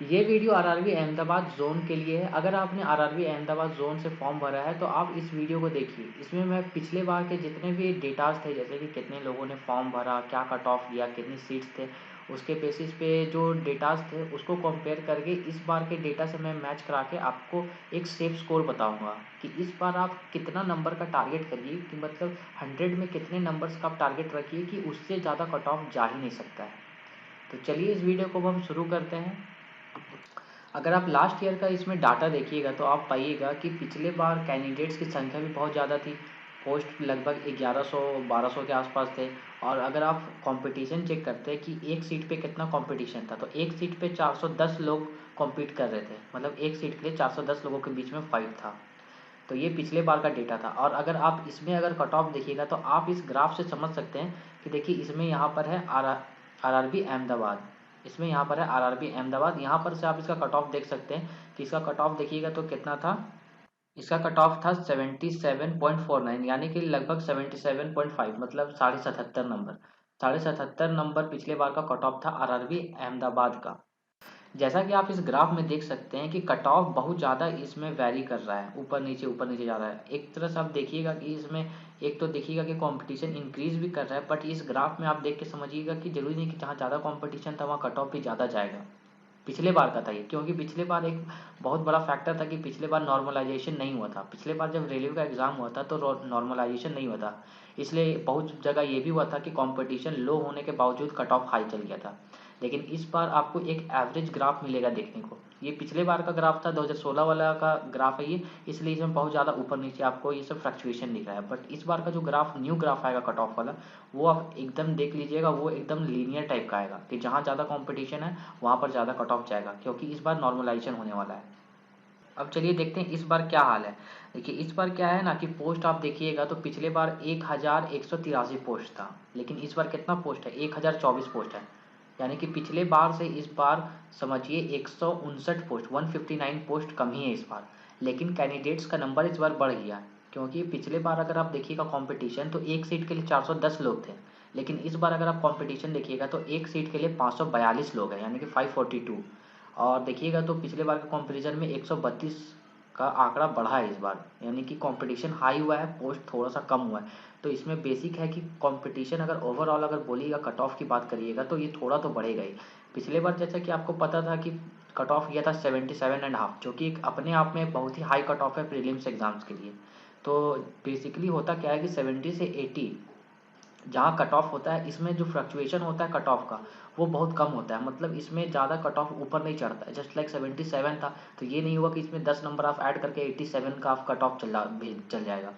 ये video RRB Ahmedabad zone के लिए है। अगर आपने आरआरबी अहमदाबाद ज़ोन से फॉर्म भरा है तो आप इस वीडियो को देखिए। इसमें मैं पिछले बार के जितने भी डेटाज़ थे, जैसे कि कितने लोगों ने फॉर्म भरा, क्या कट ऑफ लिया, कितनी सीट्स थे, उसके बेसिस पे जो डेटाज़ थे उसको कंपेयर करके इस बार के डेटा से मैं मैच करा के आपको एक सेफ स्कोर बताऊंगा कि इस बार आप कितना नंबर का टारगेट करिए, कि मतलब 100 में कितने नंबर्स का आप टारगेट रखिए कि उससे ज़्यादा कट ऑफ जा ही नहीं सकता है। तो चलिए इस वीडियो को हम शुरू करते हैं। अगर आप लास्ट ईयर का इसमें डाटा देखिएगा तो आप पाइएगा कि पिछले बार कैंडिडेट्स की संख्या भी बहुत ज़्यादा थी। पोस्ट लगभग 1100-1200 के आसपास थे। और अगर आप कंपटीशन चेक करते हैं कि एक सीट पे कितना कंपटीशन था, तो एक सीट पे 410 लोग कॉम्पीट कर रहे थे। मतलब एक सीट के लिए 410 लोगों के बीच में फाइट था। तो ये पिछले बार का डेटा था। और अगर आप इसमें अगर कट ऑफ देखिएगा तो आप इस ग्राफ से समझ सकते हैं कि देखिए इसमें यहाँ पर है आरआरबी अहमदाबाद। इसमें यहाँ पर है आरआरबी अहमदाबाद। यहाँ पर से आप इसका कट ऑफ देख सकते हैं कि इसका कट ऑफ देखिएगा तो कितना था। इसका कट ऑफ था 77.49, यानी कि लगभग 77.5, मतलब 77.5 नंबर। 77.5 नंबर पिछले बार का कट ऑफ था आरआरबी अहमदाबाद का। जैसा कि आप इस ग्राफ में देख सकते हैं कि कट ऑफ बहुत ज़्यादा इसमें वैरी कर रहा है, ऊपर नीचे जा रहा है। एक तरह से आप देखिएगा कि इसमें एक तो देखिएगा कि कंपटीशन इंक्रीज भी कर रहा है, बट इस ग्राफ में आप देख के समझिएगा कि जरूरी नहीं कि जहाँ ज़्यादा कंपटीशन था वहाँ कट ऑफ भी ज़्यादा जाएगा। पिछले बार का था ये, क्योंकि पिछले बार एक बहुत बड़ा फैक्टर था कि पिछले बार नॉर्मलाइजेशन नहीं हुआ था। पिछले बार जब रेलवे का एग्ज़ाम हुआ था तो नॉर्मलाइजेशन नहीं हुआ था, इसलिए बहुत जगह ये भी हुआ था कि कंपटीशन लो होने के बावजूद कट ऑफ हाई चल गया था। लेकिन इस बार आपको एक एवरेज ग्राफ मिलेगा देखने को। ये पिछले बार का ग्राफ था, 2016 वाला का ग्राफ है ये, इसलिए इसमें बहुत ज़्यादा ऊपर नीचे आपको ये सब फ्लक्चुएशन दिख रहा है। बट इस बार का जो ग्राफ न्यू ग्राफ आएगा कट ऑफ वाला, वो आप एकदम देख लीजिएगा, वो एकदम लीनियर टाइप का आएगा कि जहाँ ज़्यादा कॉम्पिटिशन है वहाँ पर ज़्यादा कट ऑफ जाएगा, क्योंकि इस बार नॉर्मलाइजेशन होने वाला है। अब चलिए देखते हैं इस बार क्या हाल है। देखिए इस बार क्या है ना कि पोस्ट आप देखिएगा तो पिछले बार 1183 पोस्ट था, लेकिन इस बार कितना पोस्ट है, 1024 पोस्ट है। यानी कि पिछले बार से इस बार समझिए 159 पोस्ट, 159 पोस्ट कम ही है इस बार। लेकिन कैंडिडेट्स का नंबर इस बार बढ़ गया, क्योंकि पिछले बार अगर आप देखिएगा कंपटीशन तो एक सीट के लिए 410 लोग थे। लेकिन इस बार अगर आप कंपटीशन देखिएगा तो एक सीट के लिए 542 लोग हैं, यानी कि 542। और देखिएगा तो पिछले बार के कंपैरिजन में 132 का आंकड़ा बढ़ा है इस बार, यानी कि कंपटीशन हाई हुआ है, पोस्ट थोड़ा सा कम हुआ है। तो इसमें बेसिक है कि कंपटीशन अगर ओवरऑल अगर बोलिएगा, कट ऑफ की बात करिएगा तो ये थोड़ा तो बढ़ेगा ही। पिछले बार जैसा कि आपको पता था कि कट ऑफ किया था 77.5, जो कि एक अपने आप में बहुत ही हाई कट ऑफ है प्रीलिम्स एग्जाम्स के लिए। तो बेसिकली होता क्या है कि 70 से 80 जहाँ कट ऑफ होता है, इसमें जो फ्लक्चुएशन होता है कट ऑफ का वो बहुत कम होता है। मतलब इसमें ज़्यादा कट ऑफ ऊपर नहीं चढ़ता है। जस्ट लाइक 77 था तो ये नहीं हुआ कि इसमें 10 नंबर आप ऐड करके 87 का आप कट ऑफ चल जाएगा।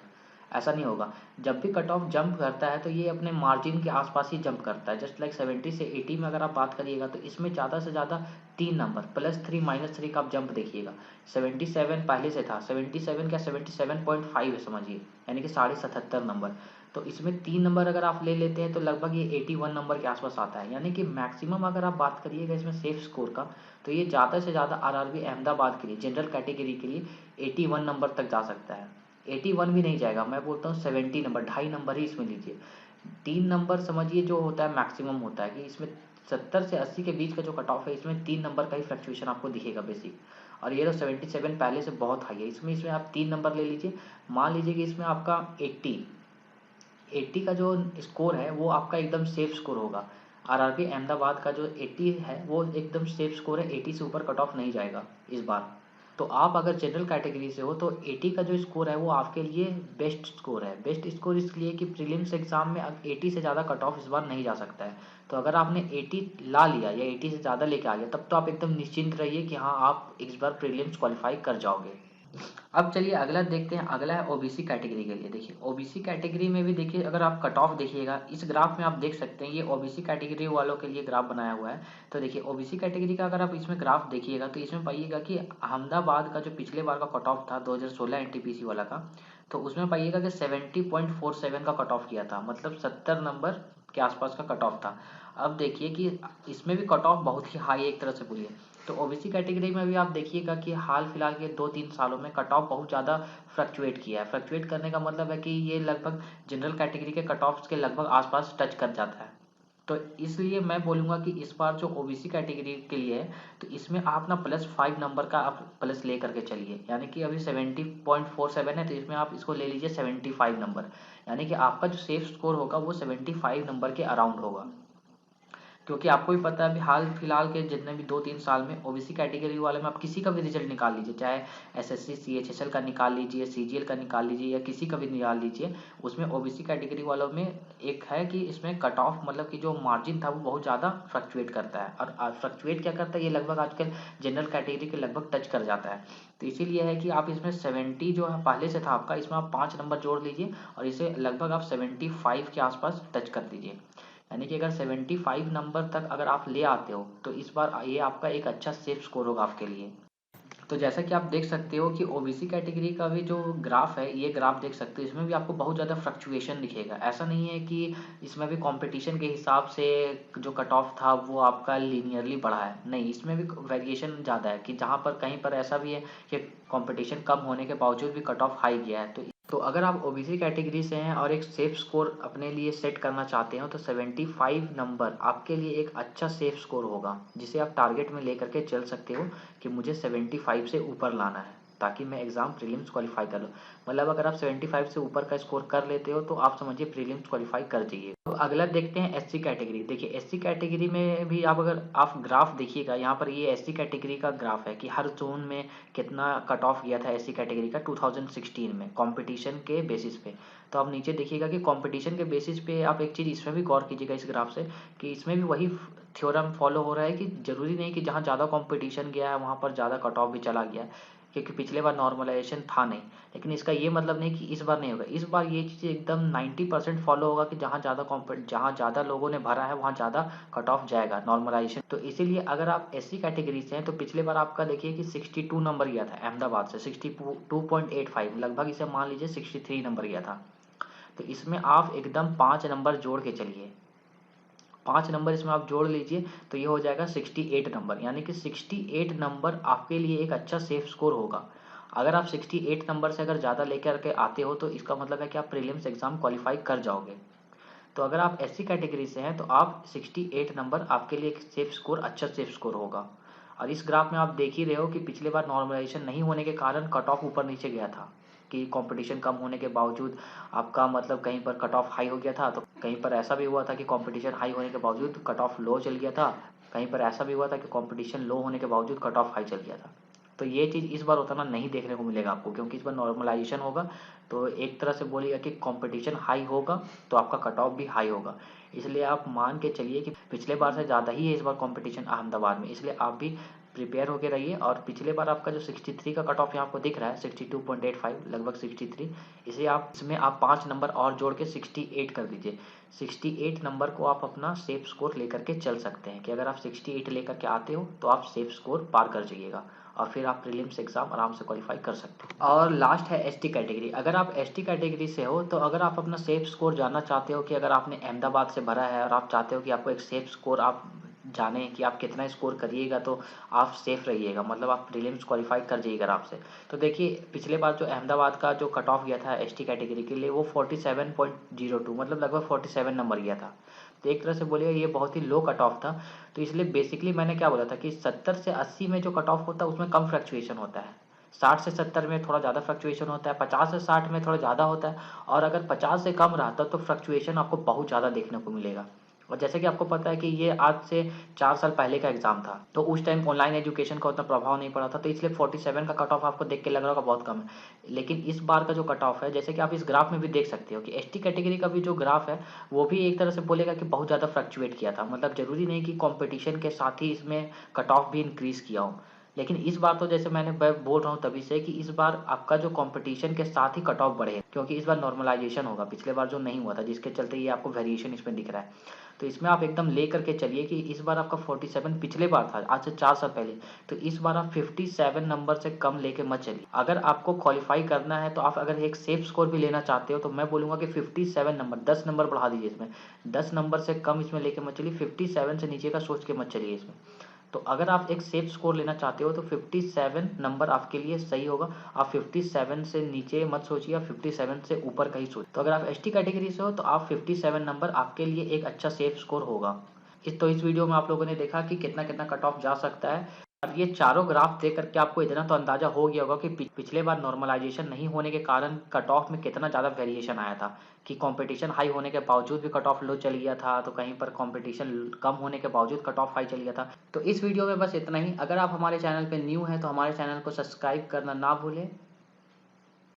ऐसा नहीं होगा। जब भी कट ऑफ जंप करता है तो ये अपने मार्जिन के आसपास ही जंप करता है। जस्ट लाइक 70 से 80 में अगर आप बात करिएगा तो इसमें ज़्यादा से ज़्यादा 3 नंबर +3 -3 का आप जंप देखिएगा। 77 पहले से था, 77 क्या 77.5 है समझिए, यानी कि 77.5 नंबर। तो इसमें 3 नंबर अगर आप ले लेते हैं तो लगभग ये 81 नंबर के आसपास आता है। यानी कि मैक्सिमम अगर आप बात करिएगा इसमें सेफ स्कोर का, तो ये ज़्यादा से ज़्यादा आरआरबी अहमदाबाद के लिए जनरल कैटेगरी के लिए 81 नंबर तक जा सकता है। 81 भी नहीं जाएगा, मैं बोलता हूँ 70 नंबर, 2.5 नंबर ही इसमें लीजिए। 3 नंबर समझिए जो होता है मैक्सिमम होता है, कि इसमें 70 से 80 के बीच का जो कट ऑफ है इसमें 3 नंबर का ही फ्लक्चुएशन आपको दिखेगा बेसिक। और ये तो 77 पहले से बहुत हाई है, इसमें आप 3 नंबर ले लीजिए। मान लीजिए कि इसमें आपका 80 का जो स्कोर है वो आपका एकदम सेफ स्कोर होगा। आरआरबी अहमदाबाद का जो 80 है वो एकदम सेफ स्कोर है, 80 से ऊपर कट ऑफ नहीं जाएगा इस बार। तो आप अगर जनरल कैटेगरी से हो तो 80 का जो स्कोर है वो आपके लिए बेस्ट स्कोर है। बेस्ट स्कोर इसलिए कि प्रीलिम्स एग्जाम में 80 से ज़्यादा कट ऑफ इस बार नहीं जा सकता है। तो अगर आपने 80 ला लिया या 80 से ज़्यादा लेके आ गया तब तो आप एकदम निश्चिंत रहिए कि हाँ आप इस बार प्रीलिम्स क्वालिफाई कर जाओगे। अब चलिए अगला देखते हैं। अगला है ओबीसी कैटेगरी के लिए। देखिए ओबीसी कैटेगरी में भी देखिए, अगर आप कट ऑफ देखिएगा इस ग्राफ में आप देख सकते हैं, ये ओबीसी कैटेगरी वालों के लिए ग्राफ बनाया हुआ है। तो देखिए ओबीसी कैटेगरी का अगर आप इसमें ग्राफ देखिएगा तो इसमें पाइएगा कि अहमदाबाद का जो पिछले बार का कट ऑफ था 2016 एनटीपीसी वाला का, तो उसमें पाइएगा कि 70.47 का कट ऑफ किया था, मतलब 70 नंबर के आसपास का कट ऑफ था। अब देखिए कि इसमें भी कट ऑफ बहुत ही हाई एक तरह से बोलिए। तो ओबीसी कैटेगरी में भी आप देखिएगा कि हाल फिलहाल के 2-3 सालों में कट ऑफ बहुत ज़्यादा फ्लक्चुएट किया है। फ्लक्चुएट करने का मतलब है कि ये लगभग जनरल कैटेगरी के कट ऑफ्स के लगभग आसपास टच कर जाता है। तो इसलिए मैं बोलूँगा कि इस बार जो ओबीसी कैटेगरी के लिए है, तो इसमें आप ना +5 नंबर का आप प्लस ले करके चलिए, यानी कि अभी 70.47 है, तो इसमें आप इसको ले लीजिए 75 नंबर, यानी कि आपका जो सेफ स्कोर होगा वो 75 नंबर के अराउंड होगा। क्योंकि आपको भी पता है अभी हाल फिलहाल के जितने भी 2-3 साल में ओबीसी कैटेगरी वाले में आप किसी का भी रिजल्ट निकाल लीजिए, चाहे एसएससी सीएचएसएल का निकाल लीजिए, सीजीएल का निकाल लीजिए या किसी का भी निकाल लीजिए, उसमें ओबीसी कैटेगरी वालों में एक है कि इसमें कट ऑफ मतलब कि जो मार्जिन था वो बहुत ज़्यादा फ्लक्चुएट करता है, और फ्लक्चुएट क्या करता है, ये लगभग आजकल जनरल कैटेगरी के लगभग टच कर जाता है। तो इसीलिए है कि आप इसमें 70 जो है पहले से था आपका, इसमें आप 5 नंबर जोड़ लीजिए और इसे लगभग आप 75 के आसपास टच कर दीजिए, यानी कि अगर 75 नंबर तक अगर आप ले आते हो तो इस बार ये आपका एक अच्छा सेफ स्कोर होगा आपके लिए। तो जैसा कि आप देख सकते हो कि ओबीसी कैटेगरी का भी जो ग्राफ है, ये ग्राफ देख सकते हो, इसमें भी आपको बहुत ज़्यादा फ्लक्चुएशन दिखेगा। ऐसा नहीं है कि इसमें भी कंपटीशन के हिसाब से जो कट ऑफ था वो आपका लीनियरली बढ़ा है, नहीं, इसमें भी वेरिएशन ज़्यादा है कि जहाँ पर कहीं पर ऐसा भी है कि कंपटीशन कम होने के बावजूद भी कट ऑफ हाई गया है। तो अगर आप ओबीसी कैटेगरी से हैं और एक सेफ स्कोर अपने लिए सेट करना चाहते हो तो 75 नंबर आपके लिए एक अच्छा सेफ स्कोर होगा, जिसे आप टारगेट में लेकर के चल सकते हो कि मुझे 75 से ऊपर लाना है ताकि मैं एग्ज़ाम प्रीलिम्स क्वालिफाई कर लूँ। मतलब अगर आप 75 से ऊपर का स्कोर कर लेते हो तो आप समझिए प्रीलिम्स क्वालिफाई कर जाइए। तो अगला देखते हैं एससी कैटेगरी। देखिए एससी कैटेगरी में भी आप अगर आप ग्राफ देखिएगा, यहाँ पर ये एससी कैटेगरी का ग्राफ है कि हर जोन में कितना कट ऑफ गया था एससी कैटेगरी का 2016 में कंपटीशन के बेसिस पे। तो आप नीचे देखिएगा कि कंपटीशन के बेसिस पे आप एक चीज़ इसमें भी गौर कीजिएगा इस ग्राफ से कि इसमें भी वही थ्योरम फॉलो हो रहा है कि ज़रूरी नहीं कि जहाँ ज़्यादा कंपटीशन गया है वहाँ पर ज़्यादा कट ऑफ भी चला गया है, क्योंकि पिछले बार नॉर्मलाइजेशन था नहीं। लेकिन इसका ये मतलब नहीं कि इस बार नहीं होगा, इस बार ये चीज़ एकदम 90% फॉलो होगा कि जहाँ ज़्यादा लोगों ने भरा है वहाँ ज़्यादा कट ऑफ जाएगा नॉर्मलाइजेशन। तो इसीलिए अगर आप एससी कैटेगरी से हैं तो पिछले बार आपका देखिए कि 62 नंबर गया था अहमदाबाद से, 62.85, लगभग इसे मान लीजिए 63 नंबर गया था। तो इसमें आप एकदम 5 नंबर जोड़ के चलिए, 5 नंबर इसमें आप जोड़ लीजिए तो ये हो जाएगा 68 नंबर, यानी कि 68 नंबर आपके लिए एक अच्छा सेफ स्कोर होगा। अगर आप 68 नंबर से अगर ज़्यादा लेकर के आते हो तो इसका मतलब है कि आप प्रीलिम्स एग्ज़ाम क्वालिफाई कर जाओगे। तो अगर आप एससी कैटेगरी से हैं तो आप 68 नंबर आपके लिए एक सेफ स्कोर, अच्छा सेफ स्कोर होगा। और इस ग्राफ में आप देख ही रहे हो कि पिछले बार नॉर्मलाइजेशन नहीं होने के कारण कट ऑफ ऊपर नीचे गया था, कि कंपटीशन कम होने के बावजूद आपका मतलब कहीं पर कट ऑफ हाई हो गया था, तो कहीं पर ऐसा भी हुआ था कि कंपटीशन हाई होने के बावजूद कट ऑफ लो चल गया था, कहीं पर ऐसा भी हुआ था कि कंपटीशन लो होने के बावजूद कट ऑफ हाई चल गया था। तो ये चीज़ इस बार उतना नहीं देखने को मिलेगा आपको, क्योंकि इस बार नॉर्मलाइजेशन होगा, तो एक तरह से बोलिएगा कि कंपटीशन हाई होगा तो आपका कट ऑफ भी हाई होगा। इसलिए आप मान के चलिए कि पिछले बार से ज़्यादा ही है इस बार कंपटीशन अहमदाबाद में, इसलिए आप भी प्रिपेयर होके रहिए। और पिछले बार आपका जो 63 का कट ऑफ यहाँ आपको दिख रहा है 62.85, लगभग 63, इसे आप इसमें आप 5 नंबर और जोड़ के 68 कर दीजिए। 68 नंबर को आप अपना सेफ स्कोर लेकर के चल सकते हैं कि अगर आप 68 लेकर के आते हो तो आप सेफ स्कोर पार कर जाइएगा और फिर आप प्रीलिम्स एग्ज़ाम आराम से क्वालिफाई कर सकते हो। और लास्ट है एसटी कैटेगरी। अगर आप एसटी कैटेगरी से हो तो अगर आप अपना सेफ स्कोर जानना चाहते हो कि अगर आपने अहमदाबाद से भरा है और आप चाहते हो कि आपको एक सेफ स्कोर आप जानें कि आप कितना स्कोर करिएगा तो आप सेफ रहिएगा, मतलब आप प्रीलिम्स क्वालिफाई कर जाइएगा आराम से। तो देखिए पिछले बार जो अहमदाबाद का जो कट ऑफ गया था एसटी कैटेगरी के लिए वो 47.02, मतलब लगभग 47 नंबर गया था। तो एक तरह से बोलिएगा ये बहुत ही लो कट ऑफ था। तो इसलिए बेसिकली मैंने क्या बोला था कि 70 से 80 में जो कट ऑफ होता है उसमें कम फ्लक्चुएशन होता है, 60 से 70 में थोड़ा ज़्यादा फ्लक्चुएशन होता है, 50 से 60 में थोड़ा ज़्यादा होता है, और अगर 50 से कम रहता तो फ्लक्चुएशन आपको बहुत ज़्यादा देखने को मिलेगा। और जैसे कि आपको पता है कि ये आज से 4 साल पहले का एग्ज़ाम था, तो उस टाइम ऑनलाइन एजुकेशन का उतना प्रभाव नहीं पड़ा था, तो इसलिए 47 का कट ऑफ आपको देख के लग रहा होगा बहुत कम है। लेकिन इस बार का जो कट ऑफ है, जैसे कि आप इस ग्राफ में भी देख सकते हो कि एसटी कैटेगरी का भी जो ग्राफ है वो भी एक तरह से बोलेगा कि बहुत ज़्यादा फ्लक्चुएट किया था, मतलब ज़रूरी नहीं कि कंपटीशन के साथ ही इसमें कट ऑफ भी इंक्रीज़ किया हो। लेकिन इस बार तो जैसे मैं बोल रहा हूँ तभी से कि इस बार आपका जो कंपटीशन के साथ ही कट ऑफ बढ़े, क्योंकि इस बार नॉर्मलाइजेशन होगा, पिछले बार जो नहीं हुआ था जिसके चलते ये आपको वेरिएशन इसमें दिख रहा है। तो इसमें आप एकदम ले करके चलिए कि इस बार आपका 47 पिछले बार था आज से 4 साल पहले, तो इस बार आप 57 नंबर से कम लेके मत चलिए। अगर आपको क्वालिफाई करना है तो आप अगर एक सेफ स्कोर भी लेना चाहते हो तो मैं बोलूँगा कि 57 नंबर, 10 नंबर बढ़ा दीजिए इसमें, 10 नंबर से कम इसमें लेके मत चलिए, 57 से नीचे का सोच के मत चलिए इसमें। तो अगर आप एक सेफ स्कोर लेना चाहते हो तो 57 नंबर आपके लिए सही होगा। आप 57 से नीचे मत सोचिए, आप 57 से ऊपर का ही सोचिए। तो अगर आप एसटी कैटेगरी से हो तो आप 57 नंबर आपके लिए एक अच्छा सेफ स्कोर होगा। इस वीडियो में आप लोगों ने देखा कि कितना कितना कट ऑफ जा सकता है। और ये चारों ग्राफ देख करके आपको इतना तो अंदाजा हो गया होगा कि पिछले बार नॉर्मलाइजेशन नहीं होने के कारण कट ऑफ में कितना ज़्यादा वेरिएशन आया था, कि कंपटीशन हाई होने के बावजूद भी कट ऑफ लो चल गया था, तो कहीं पर कंपटीशन कम होने के बावजूद कट ऑफ हाई चल गया था। तो इस वीडियो में बस इतना ही। अगर आप हमारे चैनल पे न्यू हैं तो हमारे चैनल को सब्सक्राइब करना ना भूलें